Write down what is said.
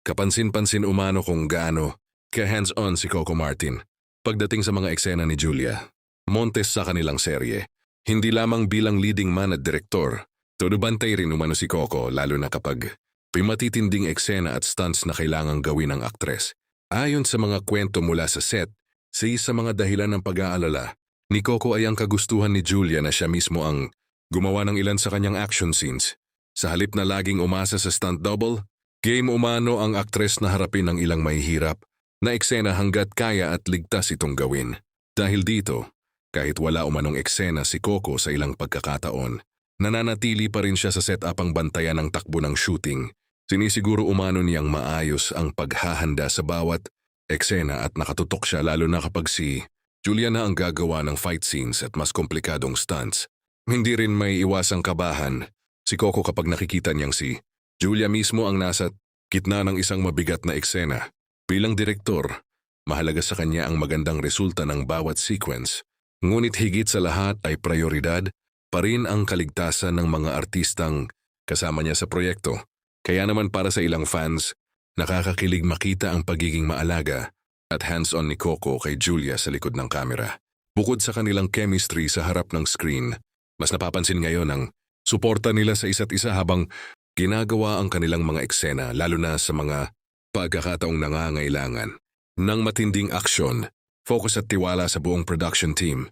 Kapansin-pansin umano kung gaano ka-hands-on si Coco Martin pagdating sa mga eksena ni Julia Montes sa kanilang serye. Hindi lamang bilang leading man at direktor, todo bantay rin umano si Coco lalo na kapag may matitinding eksena at stunts na kailangang gawin ng aktres. Ayon sa mga kwento mula sa set, sa mga dahilan ng pag-aalala ni Coco ay ang kagustuhan ni Julia na siya mismo ang gumawa ng ilan sa kanyang action scenes. Sa halip na laging umasa sa stunt double, game umano ang aktres na harapin ng ilang mahihirap na eksena hanggat kaya at ligtas itong gawin. Dahil dito, kahit wala umanong eksena si Coco sa ilang pagkakataon, nananatili pa rin siya sa setup ang bantayan ng takbo ng shooting. Sinisiguro umano niyang maayos ang paghahanda sa bawat eksena at nakatutok siya lalo na kapag si Julia na ang gagawa ng fight scenes at mas komplikadong stunts. Hindi rin may iwasang kabahan si Coco kapag nakikita niyang si Julia mismo ang nasa gitna ng isang mabigat na eksena. Bilang direktor, mahalaga sa kanya ang magandang resulta ng bawat sequence. Ngunit higit sa lahat ay prioridad pa rin ang kaligtasan ng mga artistang kasama niya sa proyekto. Kaya naman para sa ilang fans, nakakakilig makita ang pagiging maalaga at hands-on ni Coco kay Julia sa likod ng kamera. Bukod sa kanilang chemistry sa harap ng screen, mas napapansin ngayon ang suporta nila sa isa't isa habang ginagawa ang kanilang mga eksena lalo na sa mga pagkakataong nangangailangan ng matinding aksyon, focus at tiwala sa buong production team.